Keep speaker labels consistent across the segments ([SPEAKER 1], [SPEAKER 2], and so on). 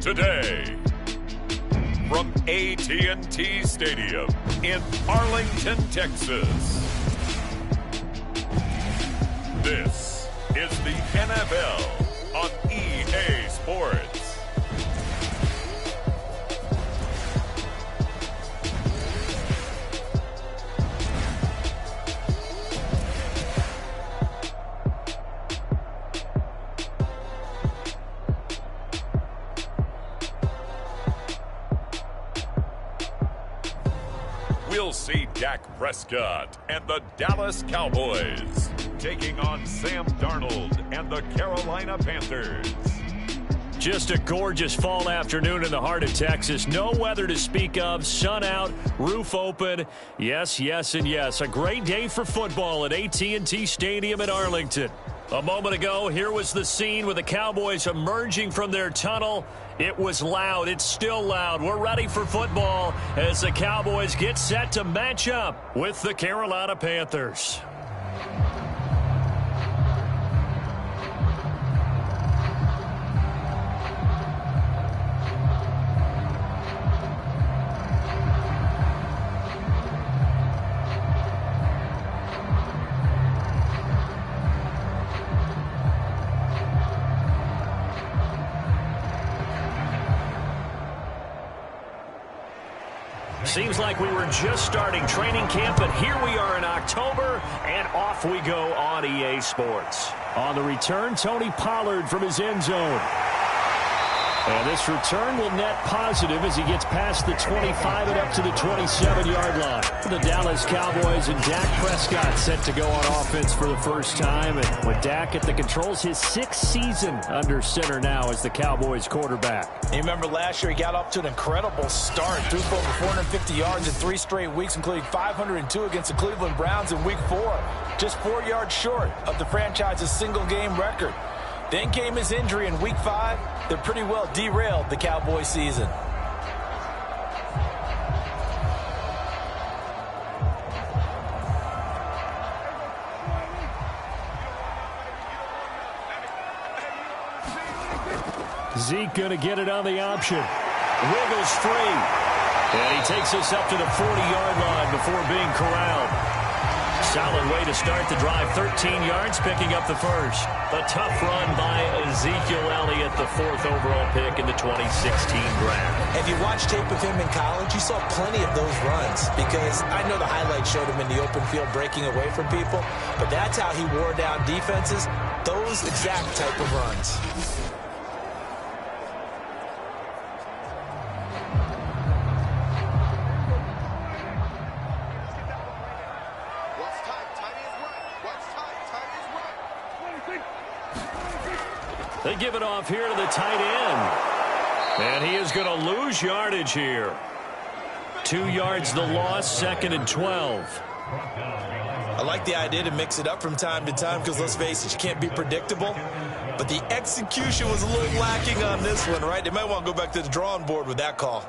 [SPEAKER 1] today. From AT&T Stadium in Arlington, Texas. This is the NFL on EA Sports. We'll see Dak Prescott and the Dallas Cowboys taking on Sam Darnold and the Carolina Panthers.
[SPEAKER 2] Just a gorgeous fall afternoon in the heart of Texas. No weather to speak of. Sun out, roof open. Yes, yes, and yes. A great day for football at AT&T Stadium in Arlington. A moment ago, here was the scene with the Cowboys emerging from their tunnel. It was loud. It's still loud. We're ready for football as the Cowboys get set to match up with the Carolina Panthers. Seems like we were just starting training camp, but here we are in October, and off we go on EA Sports. On the return, Tony Pollard from his end zone. And this return will net positive as he gets past the 25 and up to the 27-yard line. The Dallas Cowboys and Dak Prescott set to go on offense for the first time. And with Dak at the controls, his sixth season under center now as the Cowboys quarterback.
[SPEAKER 3] You remember last year he got off to an incredible start. Threw for over 450 yards in 3 straight weeks, including 502 against the Cleveland Browns in Week 4. Just 4 yards short of the franchise's single-game record. Then came his injury in Week 5 that pretty well derailed the Cowboys season.
[SPEAKER 2] Zeke going to get it on the option. Wiggles free. And he takes us up to the 40-yard line before being corralled. Solid way to start the drive. 13 yards, picking up the first. A tough run by Ezekiel Elliott, the 4th overall pick in the 2016 draft.
[SPEAKER 3] If you watched tape of him in college, you saw plenty of those runs because I know the highlights showed him in the open field breaking away from people, but that's how he wore down defenses, those exact type of runs.
[SPEAKER 2] They give it off here to the tight end. And he is going to lose yardage here. 2 yards the loss, 2nd and 12.
[SPEAKER 3] I like the idea to mix it up from time to time because, let's face it, you can't be predictable. But the execution was a little lacking on this one, right? They might want to go back to the drawing board with that call.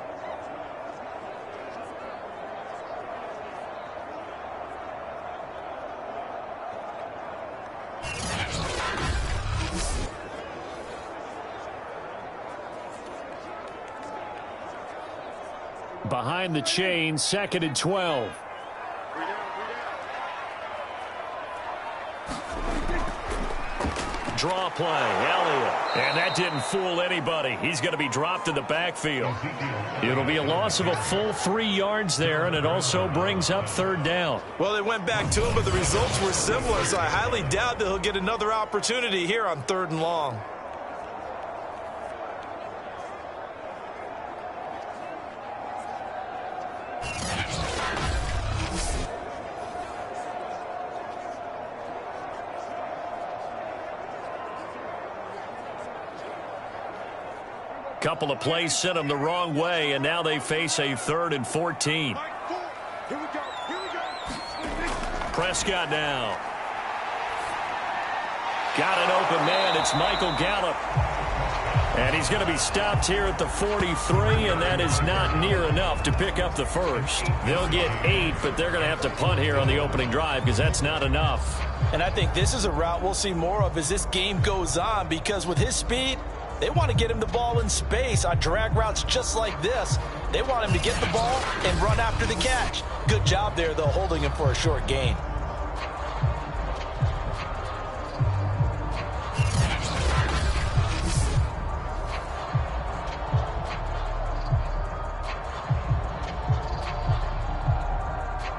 [SPEAKER 2] Behind the chain, 2nd and 12. Draw play, Elliott. And that didn't fool anybody. He's going to be dropped in the backfield. It'll be a loss of a full 3 yards there, and it also brings up 3rd down.
[SPEAKER 3] Well, they went back to him, but the results were similar, so I highly doubt that he'll get another opportunity here on 3rd and long.
[SPEAKER 2] Couple of plays sent them the wrong way, and now they face a 3rd and 14. Prescott now. Got an open man. It's Michael Gallup. And he's going to be stopped here at the 43, and that is not near enough to pick up the first. They'll get 8, but they're going to have to punt here on the opening drive because that's not enough.
[SPEAKER 3] And I think this is a route we'll see more of as this game goes on because with his speed, They want to get him the ball in space on drag routes just like this. They want him to get the ball and run after the catch. Good job there, though, holding him for a short gain.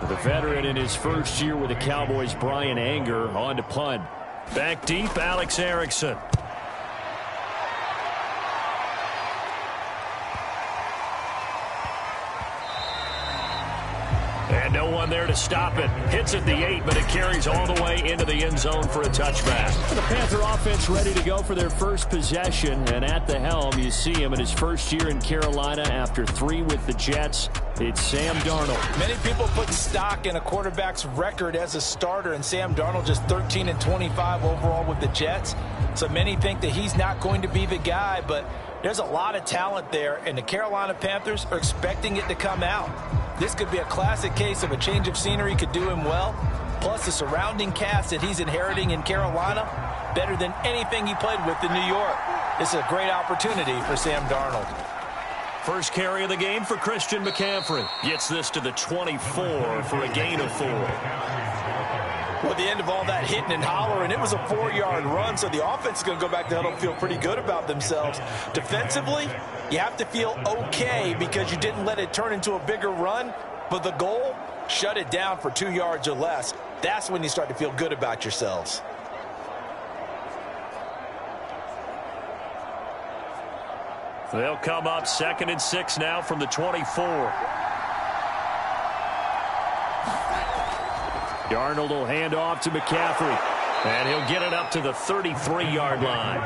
[SPEAKER 2] The veteran in his first year with the Cowboys, Brian Anger, on to punt. Back deep, Alex Erickson. And no one there to stop it. Hits at the 8, but it carries all the way into the end zone for a touchback. The Panther offense ready to go for their first possession. And at the helm, you see him in his first year in Carolina after 3 with the Jets. It's Sam Darnold.
[SPEAKER 3] Many people put stock in a quarterback's record as a starter, and Sam Darnold just 13-25 overall with the Jets. So many think that he's not going to be the guy, but there's a lot of talent there, and the Carolina Panthers are expecting it to come out. This could be a classic case of a change of scenery could do him well. Plus, the surrounding cast that he's inheriting in Carolina, better than anything he played with in New York. This is a great opportunity for Sam Darnold.
[SPEAKER 2] First carry of the game for Christian McCaffrey. Gets this to the 24 for a gain of 4.
[SPEAKER 3] Well, at the end of all that hitting and hollering, it was a 4-yard run, so the offense is going to go back to huddle and feel pretty good about themselves. Defensively, you have to feel okay because you didn't let it turn into a bigger run, but the goal, shut it down for 2 yards or less. That's when you start to feel good about yourselves.
[SPEAKER 2] They'll come up 2nd and 6 now from the 24. Darnold will hand off to McCaffrey, and he'll get it up to the 33-yard line.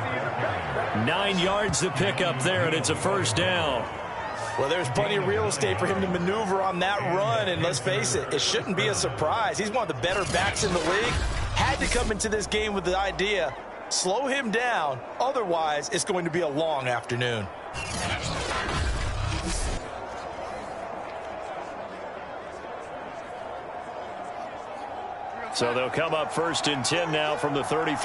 [SPEAKER 2] 9 yards to pick up there, and it's a first down.
[SPEAKER 3] Well, there's plenty of real estate for him to maneuver on that run, and let's face it, it shouldn't be a surprise. He's one of the better backs in the league. Had to come into this game with the idea, slow him down, otherwise it's going to be a long afternoon.
[SPEAKER 2] So they'll come up 1st and 10 now from the 33.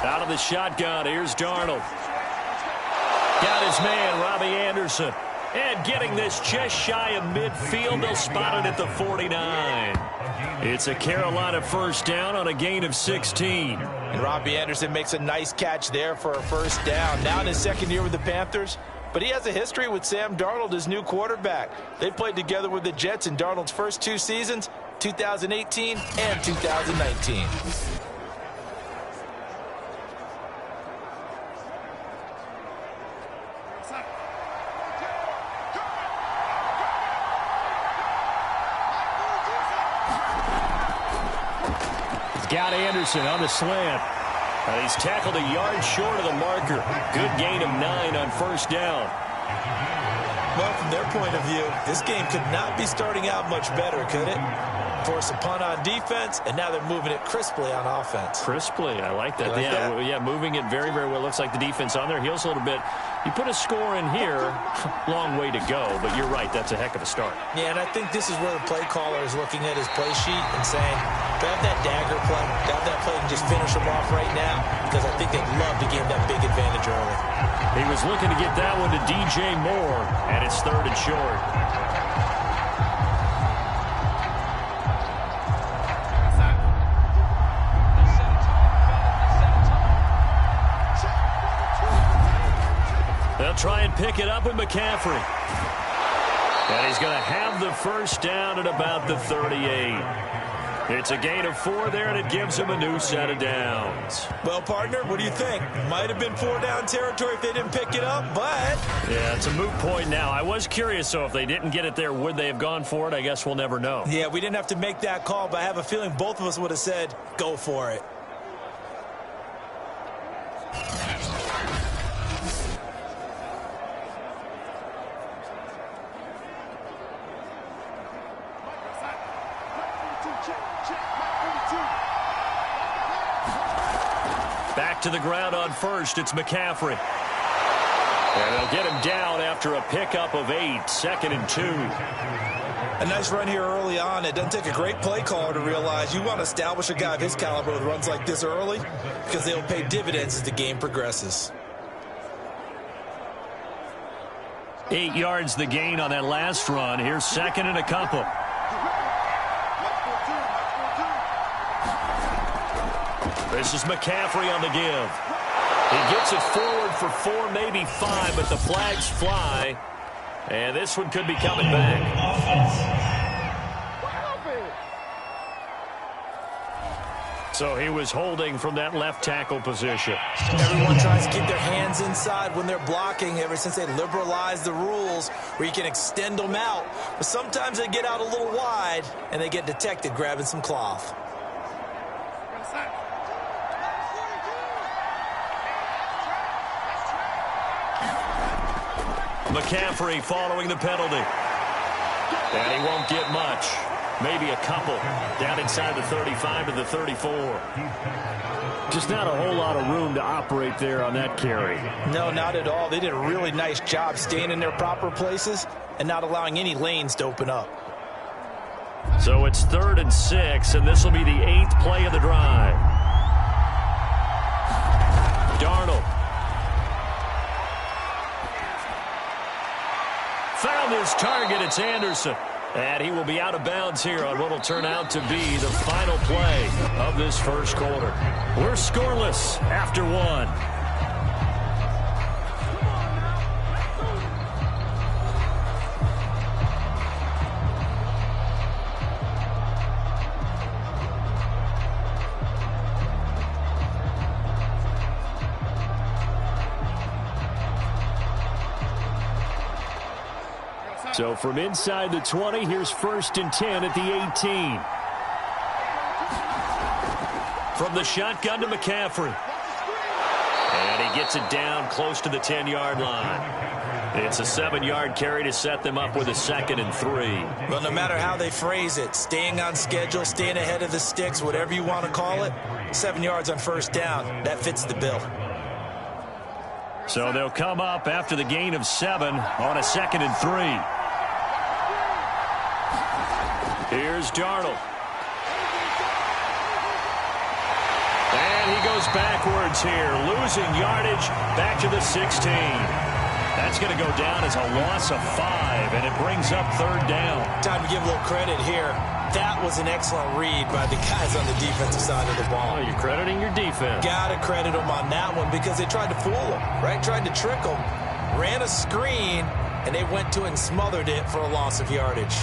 [SPEAKER 2] Out of the shotgun, here's Darnold. Got his man, Robbie Anderson. And getting this just shy of midfield, they'll spot it at the 49. It's a Carolina first down on a gain of 16.
[SPEAKER 3] And Robbie Anderson makes a nice catch there for a first down. Now in his second year with the Panthers, but he has a history with Sam Darnold, his new quarterback. They played together with the Jets in Darnold's first 2 seasons, 2018 and 2019.
[SPEAKER 2] Got Anderson on the slant. He's tackled a yard short of the marker. Good gain of 9 on first down.
[SPEAKER 3] Well, from their point of view, this game could not be starting out much better, could it? Force a punt on defense, and now they're moving it crisply on offense.
[SPEAKER 2] Crisply, I like that.
[SPEAKER 3] Like that?
[SPEAKER 2] Yeah, moving it very, very well. Looks like the defense on their heels a little bit. You put a score in here, long way to go, but you're right, that's a heck of a start.
[SPEAKER 3] Yeah, and I think this is where the play caller is looking at his play sheet and saying, grab that dagger play, grab that play and just finish them off right now, because I think they'd love to give that big advantage early.
[SPEAKER 2] He was looking to get that one to DJ Moore, and it's 3rd and short. They'll try and pick it up with McCaffrey. And he's going to have the first down at about the 38. It's a gain of 4 there, and it gives him a new set of downs.
[SPEAKER 3] Well, partner, what do you think? Might have been 4-down territory if they didn't pick it up, but...
[SPEAKER 2] Yeah, it's a moot point now. I was curious, so if they didn't get it there, would they have gone for it? I guess we'll never know.
[SPEAKER 3] Yeah, we didn't have to make that call, but I have a feeling both of us would have said, go for it.
[SPEAKER 2] Back to the ground on first. It's McCaffrey. And they'll get him down after a pickup of 8. 2nd and 2.
[SPEAKER 3] A nice run here early on. It doesn't take a great play caller to realize you want to establish a guy of his caliber with runs like this early because they'll pay dividends as the game progresses.
[SPEAKER 2] 8 yards the gain on that last run. Here's second and a couple. This is McCaffrey on the give. He gets it forward for 4, maybe 5, but the flags fly. And this one could be coming back. So he was holding from that left tackle position.
[SPEAKER 3] Everyone tries to keep their hands inside when they're blocking ever since they liberalized the rules where you can extend them out. But sometimes they get out a little wide and they get detected grabbing some cloth.
[SPEAKER 2] McCaffrey following the penalty. And he won't get much. Maybe a couple down inside the 35 to the 34. Just not a whole lot of room to operate there on that carry.
[SPEAKER 3] No, not at all. They did a really nice job staying in their proper places and not allowing any lanes to open up.
[SPEAKER 2] So it's 3rd and 6, and this will be the 8th play of the drive. Darnold. Found his target. It's Anderson. And he will be out of bounds here on what will turn out to be the final play of this first quarter. We're scoreless after 1. So from inside the 20, here's 1st and 10 at the 18. From the shotgun to McCaffrey. And he gets it down close to the 10-yard line. It's a 7-yard carry to set them up with a 2nd and 3.
[SPEAKER 3] Well, no matter how they phrase it, staying on schedule, staying ahead of the sticks, whatever you want to call it, 7 yards on 1st down, that fits the bill.
[SPEAKER 2] So they'll come up after the gain of 7 on a 2nd and 3. Here's Darnold. And he goes backwards here, losing yardage back to the 16. That's going to go down as a loss of 5, and it brings up 3rd down.
[SPEAKER 3] Time to give a little credit here. That was an excellent read by the guys on the defensive side of the ball.
[SPEAKER 2] Oh, you're crediting your defense.
[SPEAKER 3] Got to credit them on that one because they tried to fool them, right? Tried to trick them. Ran a screen, and they went to it and smothered it for a loss of yardage.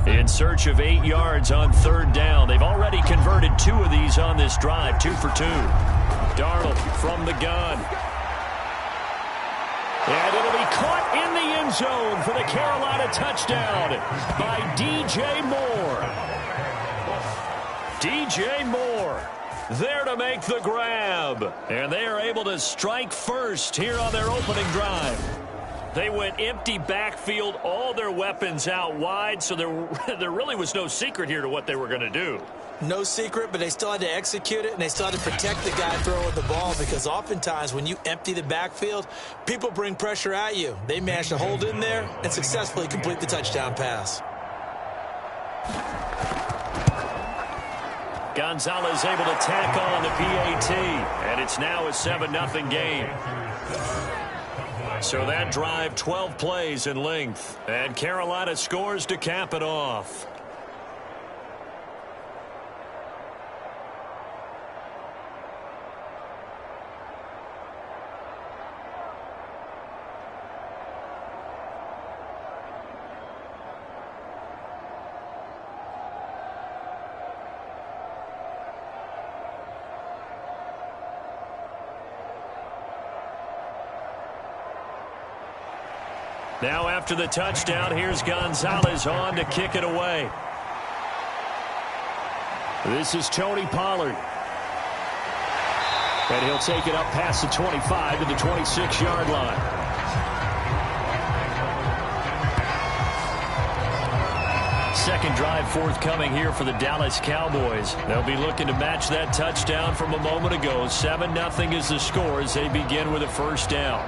[SPEAKER 2] In search of 8 yards on 3rd down. They've already converted 2 of these on this drive, 2 for 2. Darnold from the gun. And it'll be caught in the end zone for the Carolina touchdown by DJ Moore. DJ Moore there to make the grab. And they are able to strike first here on their opening drive. They went empty backfield, all their weapons out wide, so there really was no secret here to what they were going to do.
[SPEAKER 3] No secret, but they still had to execute it, and they still had to protect the guy throwing the ball because oftentimes when you empty the backfield, people bring pressure at you. They managed to hold in there and successfully complete the touchdown pass.
[SPEAKER 2] Gonzalez able to tack on the PAT, and it's now a 7-0 game. So that drive, 12 plays in length, and Carolina scores to cap it off. Now after the touchdown, here's Gonzalez on to kick it away. This is Tony Pollard. And he'll take it up past the 25 to the 26-yard line. second drive forthcoming here for the Dallas Cowboys. They'll be looking to match that touchdown from a moment ago. 7-0 is the score as they begin with a first down.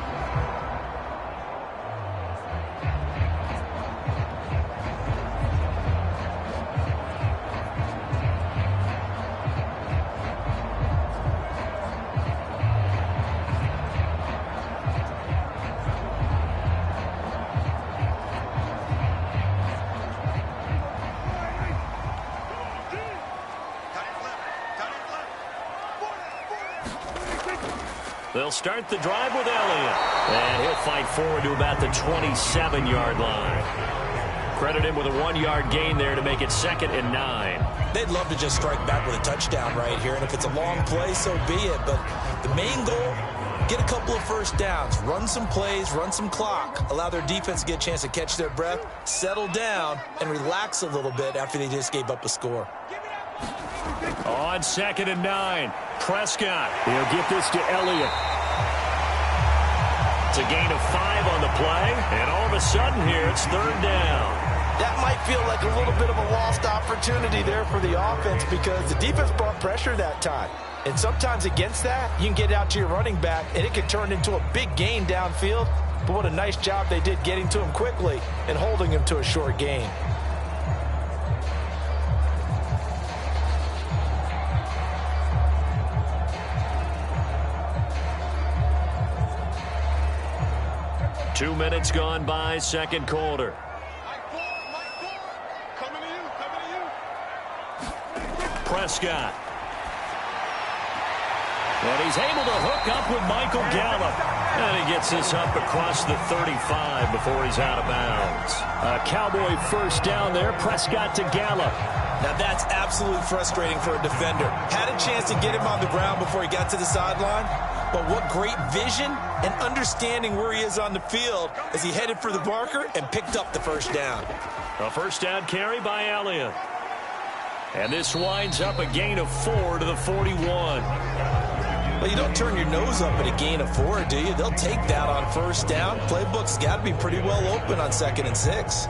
[SPEAKER 2] They'll start the drive with Elliott. And he'll fight forward to about the 27-yard line. Credit him with a 1-yard gain there to make it 2nd and 9.
[SPEAKER 3] They'd love to just strike back with a touchdown right here. And if it's a long play, so be it. But the main goal, get a couple of first downs. Run some plays, run some clock. Allow their defense to get a chance to catch their breath, settle down, and relax a little bit after they just gave up a score.
[SPEAKER 2] On 2nd and 9, Prescott. He'll get this to Elliott. It's a gain of 5 on the play, and all of a sudden here it's 3rd down.
[SPEAKER 3] That might feel like a little bit of a lost opportunity there for the offense because the defense brought pressure that time. And sometimes against that, you can get out to your running back, and it can turn into a big gain downfield. But what a nice job they did getting to him quickly and holding him to a short gain.
[SPEAKER 2] Two minutes gone by, second quarter. Prescott. And he's able to hook up with Michael Gallup. And he gets this up across the 35 before he's out of bounds. A Cowboy first down there, Prescott to Gallup.
[SPEAKER 3] Now that's absolutely frustrating for a defender. Had a chance to get him on the ground before he got to the sideline. But what great vision and understanding where he is on the field as he headed for the marker and picked up the first down.
[SPEAKER 2] A first down carry by Elliott. And this winds up a gain of 4 to the 41.
[SPEAKER 3] Well, you don't turn your nose up at a gain of 4, do you? They'll take that on first down. Playbook's got to be pretty well open on 2nd and 6.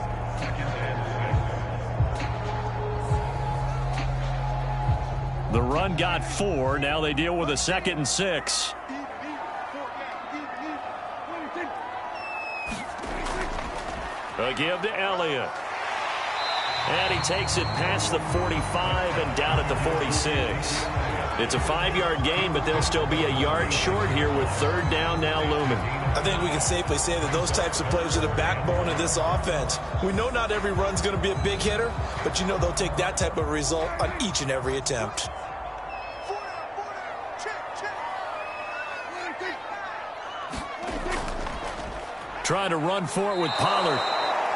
[SPEAKER 2] The run got 4. Now they deal with a 2nd and 6. A give to Elliott. And he takes it past the 45 and down at the 46. It's a 5-yard gain, but they'll still be a yard short here with 3rd down now looming.
[SPEAKER 3] I think we can safely say that those types of plays are the backbone of this offense. We know not every run's going to be a big hitter, but you know they'll take that type of result on each and every attempt.
[SPEAKER 2] Trying to run for it with Pollard.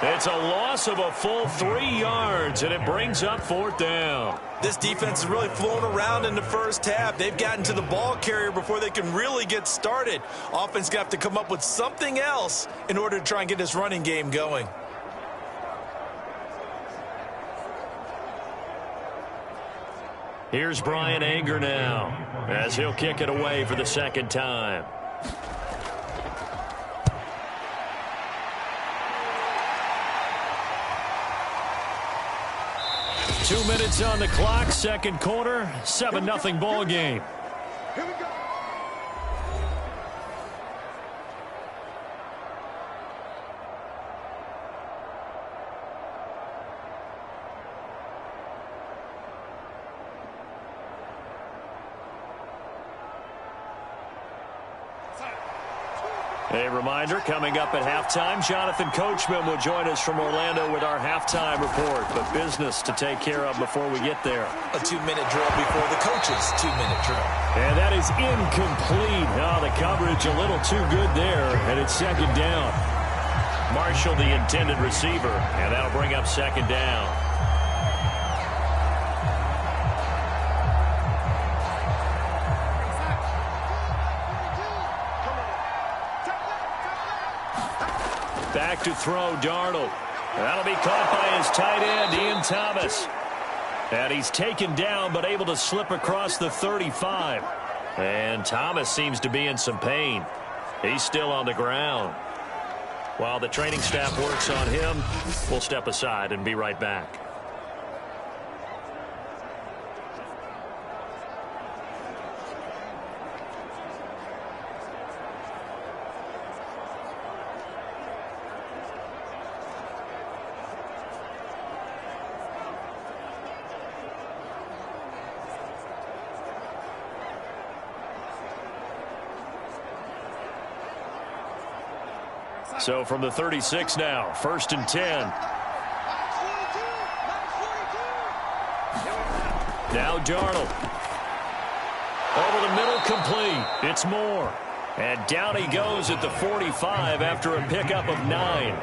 [SPEAKER 2] It's a loss of a full 3 yards, and it brings up 4th down.
[SPEAKER 3] This defense is really flown around in the first half. They've gotten to the ball carrier before they can really get started. Offense got to come up with something else in order to try and get this running game going.
[SPEAKER 2] Here's Bryan Anger now as he'll kick it away for the 2nd time. Two minutes on the clock, second quarter, 7-0 ball game.
[SPEAKER 4] Here we go.
[SPEAKER 2] A reminder, coming up at halftime, Jonathan Coachman will join us from Orlando with our halftime report. But business to take care of before we get there.
[SPEAKER 3] A 2-minute drill before the coach's 2-minute drill.
[SPEAKER 2] And that is incomplete. Oh, the coverage a little too good there, and it's 2nd down. Marshall, the intended receiver, and that'll bring up 2nd down. Back to throw, Darnold. That'll be caught by his tight end, Ian Thomas. And he's taken down, but able to slip across the 35. And Thomas seems to be in some pain. He's still on the ground. While the training staff works on him, we'll step aside and be right back. So from the 36 now, 1st and 10. Now Darnold. Over the middle, complete. It's Moore. And down he goes at the 45 after a pickup of 9.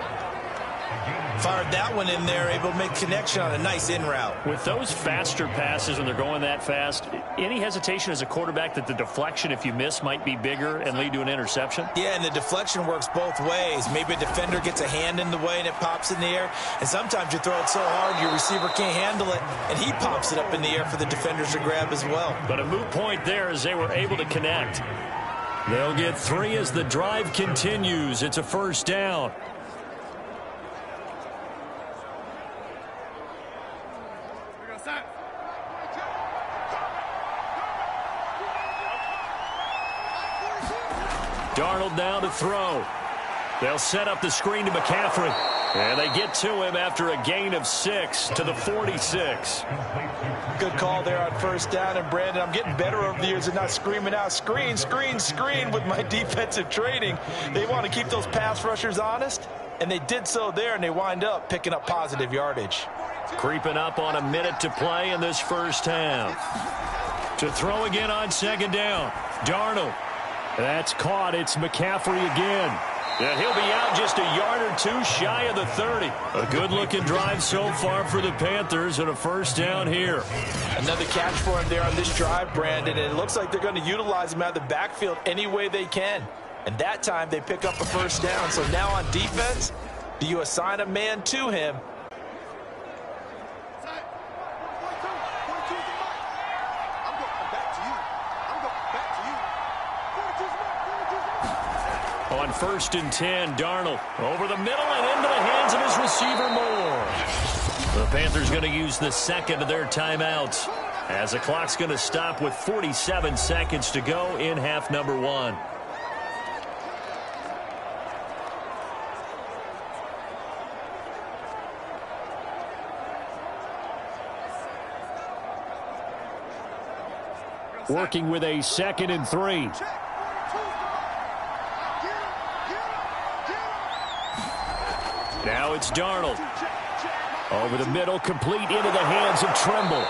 [SPEAKER 3] Fired that one in there, able to make connection on a nice in route.
[SPEAKER 2] With those faster passes when they're going that fast, any hesitation as a quarterback that the deflection, if you miss, might be bigger and lead to an interception?
[SPEAKER 3] Yeah, and the deflection works both ways. Maybe a defender gets a hand in the way and it pops in the air. And sometimes you throw it so hard your receiver can't handle it, and he pops it up in the air for the defenders to grab as well.
[SPEAKER 2] But a moot point there as they were able to connect. They'll get 3 as the drive continues. It's a 1st down. Darnold now to throw. They'll set up the screen to McCaffrey. And they get to him after a gain of 6 to the 46.
[SPEAKER 3] Good call there on 1st down. And, Brandon, I'm getting better over the years at not screaming out, screen, screen, screen with my defensive training. They want to keep those pass rushers honest, and they did so there, and they wind up picking up positive yardage.
[SPEAKER 2] Creeping up on a minute to play in this 1st half. To throw again on 2nd down. Darnold. That's caught. It's McCaffrey again. And he'll be out just a yard or 2 shy of the 30. A good-looking drive so far for the Panthers and a 1st down here.
[SPEAKER 3] Another catch for him there on this drive, Brandon, and it looks like they're going to utilize him out of the backfield any way they can. And that time they pick up a 1st down. So now on defense, do you assign a man to him?
[SPEAKER 2] On 1st and 10, Darnold over the middle and into the hands of his receiver, Moore. The Panthers going to use the 2nd of their timeouts as the clock's going to stop with 47 seconds to go in half number 1. Working with a 2nd and 3. Now it's Darnold. Over the middle, complete into the hands of Trimble.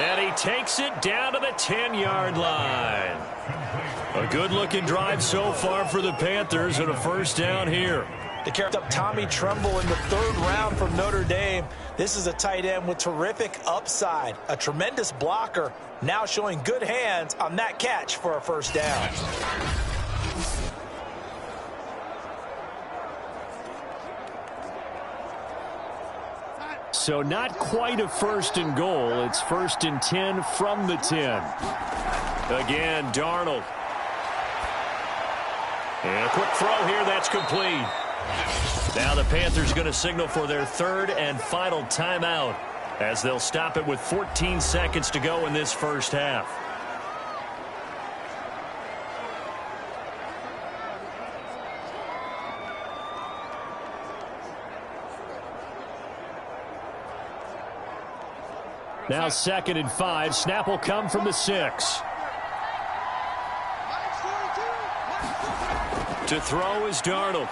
[SPEAKER 2] And he takes it down to the 10-yard line. A good-looking drive so far for the Panthers and a 1st down here.
[SPEAKER 3] They carried up Tommy Tremble in the 3rd round from Notre Dame. This is a tight end with terrific upside, a tremendous blocker, now showing good hands on that catch for a 1st down.
[SPEAKER 2] So not quite a 1st and goal. It's 1st and 10 from the 10. Again, Darnold. And a quick throw here. That's complete. Now the Panthers going to signal for their 3rd and final timeout as they'll stop it with 14 seconds to go in this 1st half. Now 2nd and 5. Snap will come from the 6. To throw is Darnold.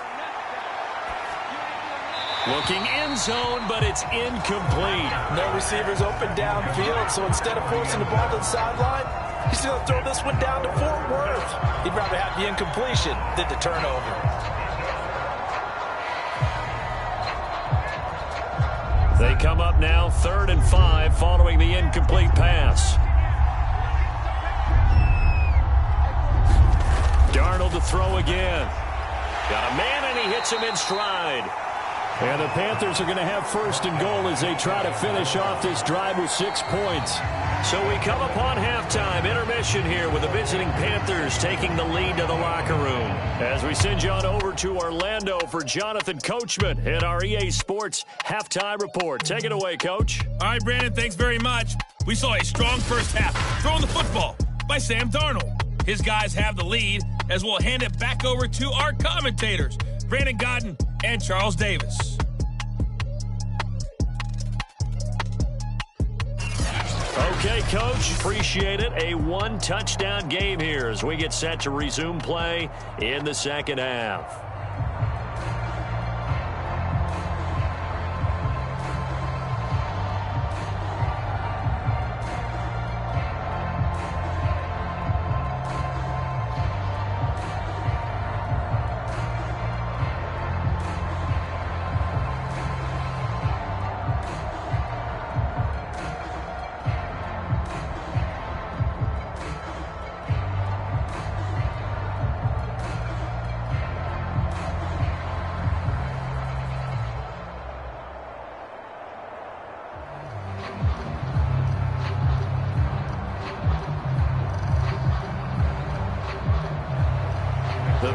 [SPEAKER 2] Looking end zone, but it's incomplete.
[SPEAKER 3] No receivers open downfield, so instead of forcing the ball to the sideline, he's going to throw this one down to Fort Worth. He'd rather have the incompletion than the turnover.
[SPEAKER 2] They come up now 3rd and 5 following the incomplete pass. Darnold to throw again. Got a man and he hits him in stride. And the Panthers are going to have 1st and goal as they try to finish off this drive with 6 points. So we come upon halftime intermission here with the visiting Panthers taking the lead to the locker room. As we send you on over to Orlando for Jonathan Coachman at our EA Sports Halftime Report. Take it away, Coach.
[SPEAKER 4] All right, Brandon, thanks very much. We saw a strong 1st half throwing the football by Sam Darnold. His guys have the lead as we'll hand it back over to our commentators, Brandon Godden and Charles Davis.
[SPEAKER 2] Okay, Coach, appreciate it. A 1-touchdown game here as we get set to resume play in the 2nd half.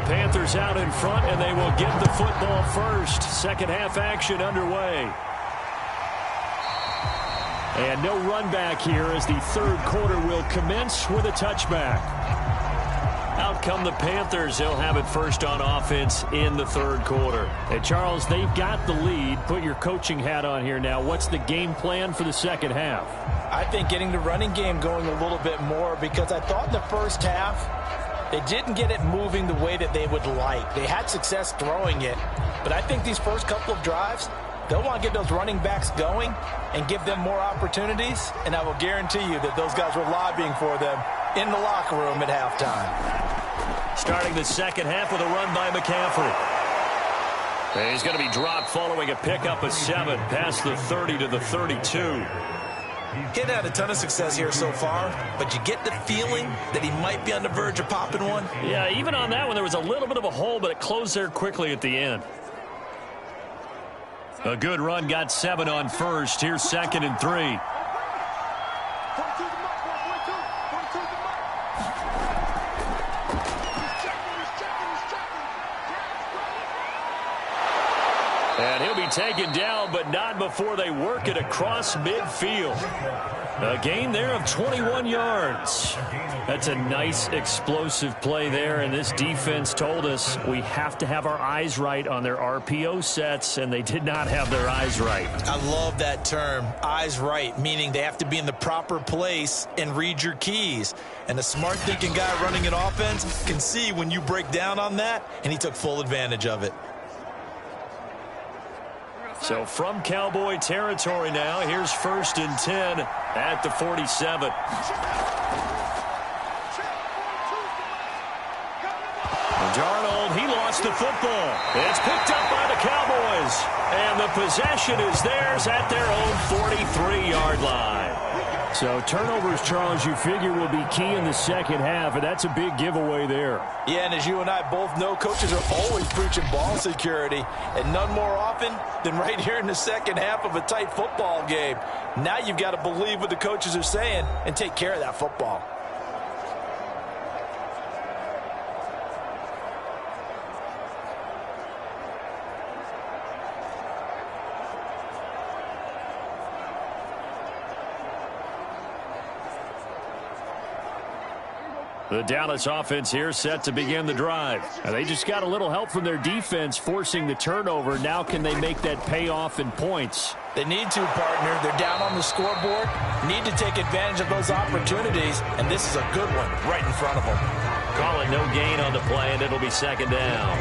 [SPEAKER 2] Panthers out in front, and they will get the football first. Second half action underway. And no run back here as the third quarter will commence with a touchback. Out come the Panthers. They'll have it first on offense in the third quarter. Hey, Charles, they've got the lead. Put your coaching hat on here now. What's the game plan for the second half?
[SPEAKER 3] I think getting the running game going a little bit more, because I thought in the first half they didn't get it moving the way that they would like. They had success throwing it, but I think these first couple of drives, they'll want to get those running backs going and give them more opportunities, and I will guarantee you that those guys were lobbying for them in the locker room at halftime.
[SPEAKER 2] Starting the second half with a run by McCaffrey. He's going to be dropped following a pickup of 7 past the 30 to the 32.
[SPEAKER 3] He's had a ton of success here so far, but you get the feeling that he might be on the verge of popping one.
[SPEAKER 2] Yeah, even on that one, there was a little bit of a hole, but it closed there quickly at the end. A good run, got 7 on first. Here's 2nd and 3. And he'll be taken down, but not before they work it across midfield. A gain there of 21 yards. That's a nice explosive play there, and this defense told us we have to have our eyes right on their RPO sets, and they did not have their eyes right.
[SPEAKER 3] I love that term, eyes right, meaning they have to be in the proper place and read your keys. And a smart thinking guy running an offense can see when you break down on that, and he took full advantage of it.
[SPEAKER 2] So from Cowboy territory now, here's 1st and 10 at the 47. Darnold, he lost the football. It's picked up by the Cowboys. And the possession is theirs at their own 43-yard line. So turnovers, Charles, you figure will be key in the second half, and that's a big giveaway there.
[SPEAKER 3] Yeah, and as you and I both know, coaches are always preaching ball security, and none more often than right here in the second half of a tight football game. Now you've got to believe what the coaches are saying and take care of that football.
[SPEAKER 2] The Dallas offense here set to begin the drive. And they just got a little help from their defense forcing the turnover. Now can they make that pay off in points?
[SPEAKER 3] They need to, partner. They're down on the scoreboard. Need to take advantage of those opportunities, and this is a good one right in front of them.
[SPEAKER 2] Call it no gain on the play, and it'll be 2nd down.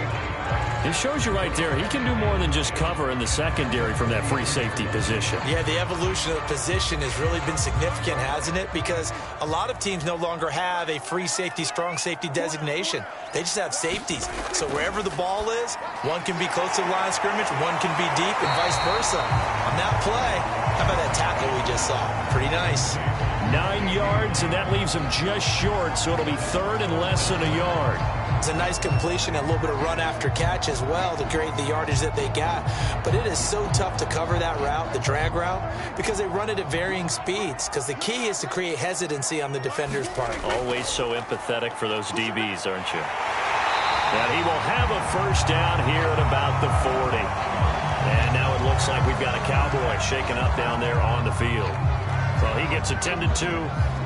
[SPEAKER 2] It shows you right there, he can do more than just cover in the secondary from that free safety position.
[SPEAKER 3] Yeah, the evolution of the position has really been significant, hasn't it? Because a lot of teams no longer have a free safety, strong safety designation. They just have safeties. So wherever the ball is, one can be close to the line of scrimmage, one can be deep, and vice versa. On that play, how about that tackle we just saw? Pretty nice.
[SPEAKER 2] 9 yards, and that leaves him just short, so it'll be 3rd and less than a yard.
[SPEAKER 3] It's a nice completion, a little bit of run after catch as well to create the yardage that they got. But it is so tough to cover that route, the drag route, because they run it at varying speeds. Because the key is to create hesitancy on the defender's part.
[SPEAKER 2] Always so empathetic for those DBs, aren't you? And he will have a first down here at about the 40. And now it looks like we've got a Cowboy shaking up down there on the field. Well, he gets attended to.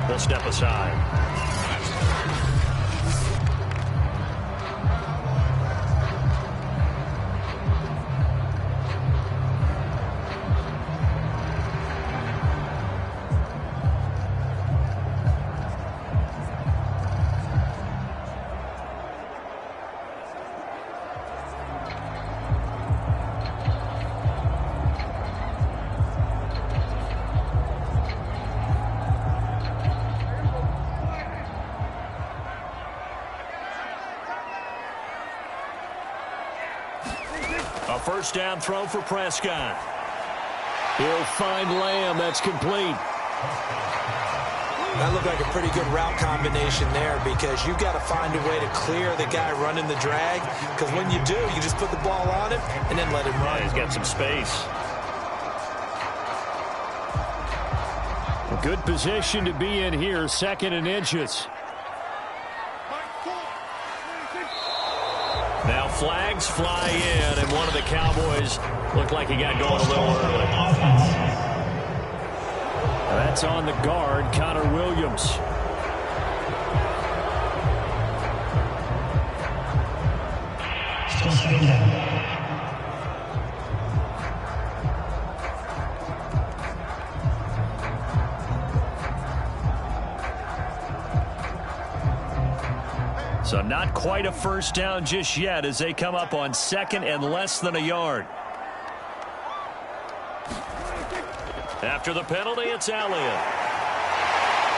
[SPEAKER 2] He'll step aside. A first down throw for Prescott. He'll find Lamb. That's complete.
[SPEAKER 3] That looked like a pretty good route combination there, because you've got to find a way to clear the guy running the drag, because when you do, you just put the ball on him and then let him run.
[SPEAKER 2] Yeah, he's got some space. A good position to be in here, 2nd and inches. flags fly in, and one of the Cowboys looked like he got going a little early. That's on the guard, Connor Williams. So not quite a first down just yet as they come up on second and less than a yard. After the penalty, it's Elliott.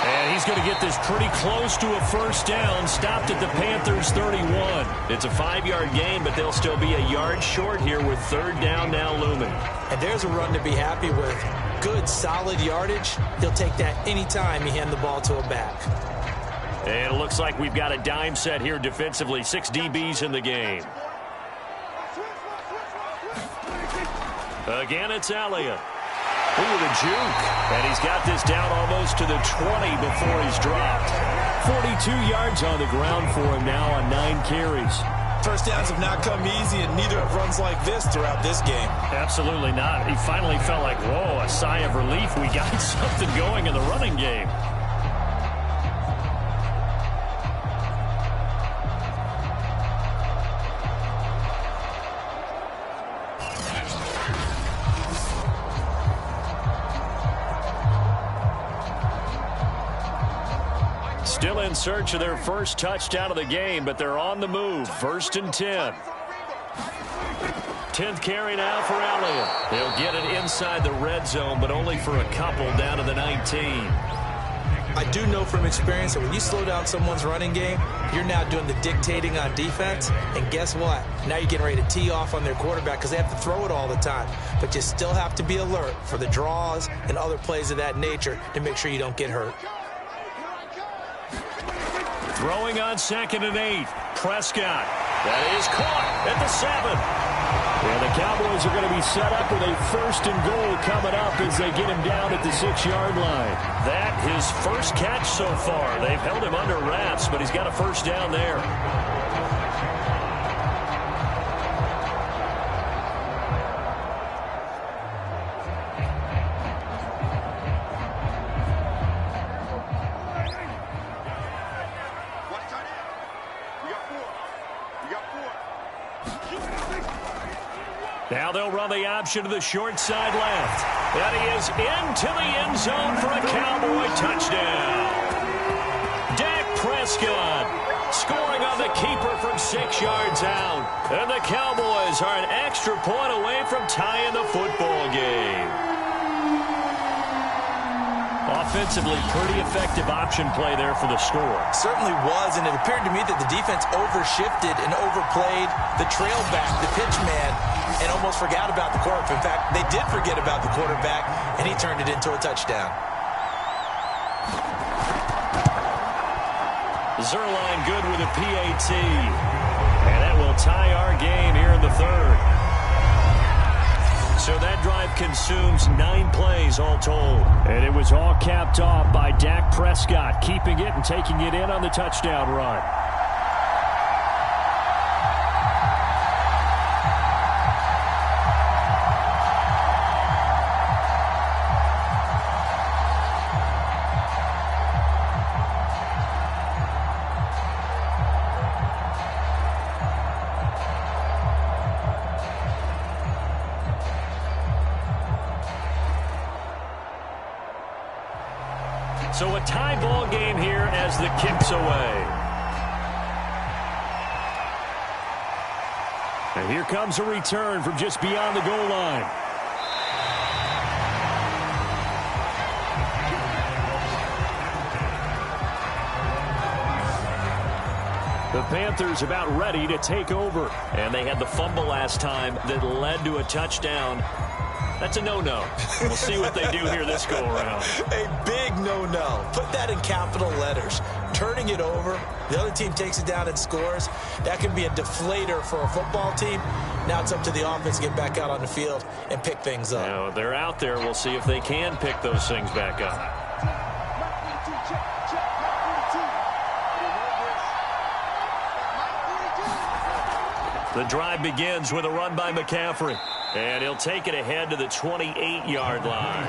[SPEAKER 2] And he's going to get this pretty close to a first down. Stopped at the Panthers' 31. It's a 5-yard gain, but they'll still be a yard short here with third down now looming.
[SPEAKER 3] And there's a run to be happy with. Good, solid yardage. He'll take that anytime you hand the ball to a back.
[SPEAKER 2] And it looks like we've got a dime set here defensively. 6 DBs in the game. Again, it's Elliott. Look at the juke. And he's got this down almost to the 20 before he's dropped. 42 yards on the ground for him now on 9 carries.
[SPEAKER 3] First downs have not come easy, and neither have runs like this throughout this game.
[SPEAKER 2] Absolutely not. He finally felt like, whoa, a sigh of relief. We got something going in the running game. Still in search of their first touchdown of the game, but they're on the move. 1st and 10. 10th carry now for Elliott. He'll get it inside the red zone, but only for a couple down to the 19.
[SPEAKER 3] I do know from experience that when you slow down someone's running game, you're now doing the dictating on defense. And guess what? Now you're getting ready to tee off on their quarterback because they have to throw it all the time. But you still have to be alert for the draws and other plays of that nature to make sure you don't get hurt.
[SPEAKER 2] Throwing on 2nd and 8. Prescott. That is caught at the 7. And the Cowboys are going to be set up with a 1st and goal coming up as they get him down at the 6-yard line. That his first catch so far. They've held him under wraps, but he's got a first down there. Now they'll run the option to the short side left. And he is into the end zone for a Cowboy touchdown. Dak Prescott scoring on the keeper from 6 yards out. And the Cowboys are an extra point away from tying the football game. Offensively, pretty effective option play there for the score.
[SPEAKER 3] Certainly was, and it appeared to me that the defense overshifted and overplayed the trail back, the pitch man, and almost forgot about the quarterback. In fact, they did forget about the quarterback, and he turned it into a touchdown.
[SPEAKER 2] Zuerlein good with a PAT. And that will tie our game here in the 3rd. So that drive consumes 9 plays all told. And it was all capped off by Dak Prescott, keeping it and taking it in on the touchdown run. So a tie ball game here as the kick's away. And here comes a return from just beyond the goal line. The Panthers about ready to take over. And they had the fumble last time that led to a touchdown. That's a no-no. We'll see what they do here this go-around.
[SPEAKER 3] A big no-no. Put that in capital letters. Turning it over, the other team takes it down and scores. That can be a deflator for a football team. Now it's up to the offense to get back out on the field and pick things up.
[SPEAKER 2] Now, they're out there. We'll see if they can pick those things back up. The drive begins with a run by McCaffrey. And he'll take it ahead to the 28-yard line.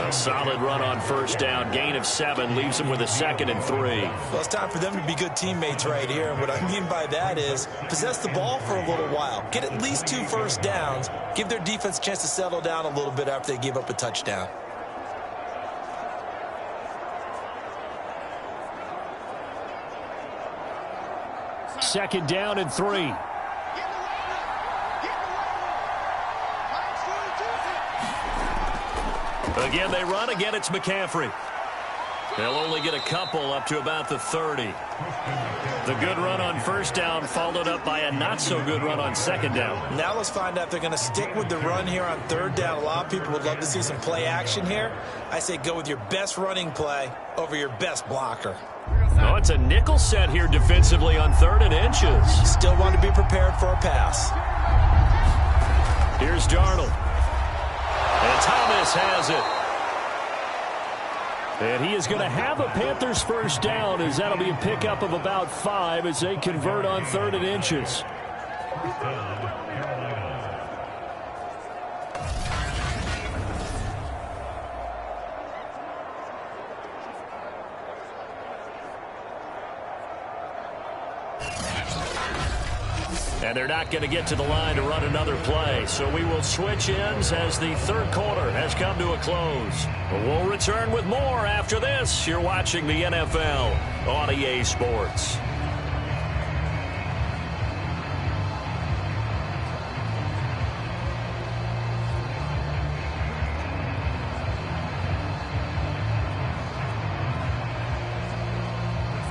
[SPEAKER 2] A solid run on first down. Gain of 7 leaves him with a 2nd and 3.
[SPEAKER 3] Well, it's time for them to be good teammates right here. And what I mean by that is possess the ball for a little while. Get at least 2 first downs. Give their defense a chance to settle down a little bit after they give up a touchdown.
[SPEAKER 2] Second down and 3. Again, they run. Again, it's McCaffrey. They'll only get a couple up to about the 30. The good run on first down followed up by a not-so-good run on second down.
[SPEAKER 3] Now let's find out if they're going to stick with the run here on third down. A lot of people would love to see some play action here. I say go with your best running play over your best blocker.
[SPEAKER 2] Oh, it's a nickel set here defensively on 3rd and inches.
[SPEAKER 3] Still want to be prepared for a pass.
[SPEAKER 2] Here's Darnold. And Thomas has it. And he is going to have a Panthers first down, as that'll be a pickup of about 5 as they convert on 3rd and inches. And they're not going to get to the line to run another play. So we will switch ends as the third quarter has come to a close. We'll return with more after this. You're watching the NFL on EA Sports.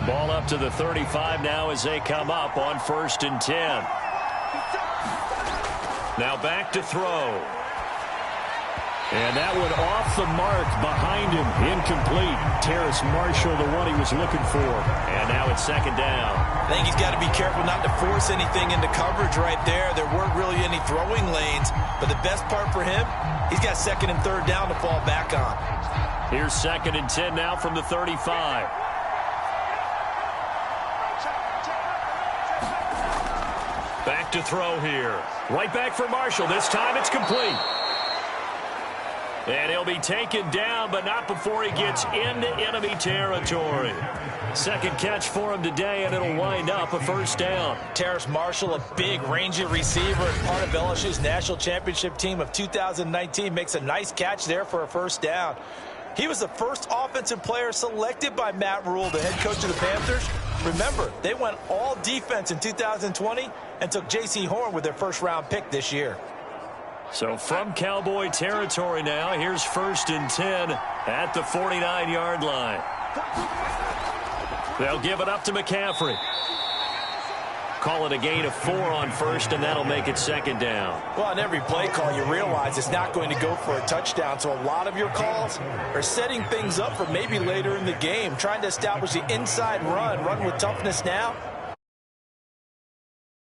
[SPEAKER 2] Ball up to the 35 now as they come up on 1st and 10. Now back to throw. And that one off the mark behind him. Incomplete. Terrace Marshall, the one he was looking for. And now it's 2nd down.
[SPEAKER 3] I think he's got to be careful not to force anything into coverage right there. There weren't really any throwing lanes. But the best part for him, he's got 2nd and 3rd down to fall back on.
[SPEAKER 2] Here's 2nd and 10 now from the 35. Back to throw here. Right back for Marshall. This time it's complete. And he'll be taken down, but not before he gets into enemy territory. 2nd catch for him today, and it'll wind up a first down.
[SPEAKER 3] Terrace Marshall, a big, rangy receiver and part of LSU's national championship team of 2019, makes a nice catch there for a first down. He was the first offensive player selected by Matt Rule, the head coach of the Panthers. Remember, they went all defense in 2020 and took J.C. Horn with their first-round pick this year.
[SPEAKER 2] So from Cowboy territory now, here's 1st and 10 at the 49-yard line. They'll give it up to McCaffrey. Call it a gain of 4 on 1st, and that'll make it 2nd down.
[SPEAKER 3] Well, on every play call, you realize it's not going to go for a touchdown. So a lot of your calls are setting things up for maybe later in the game, trying to establish the inside run with toughness now,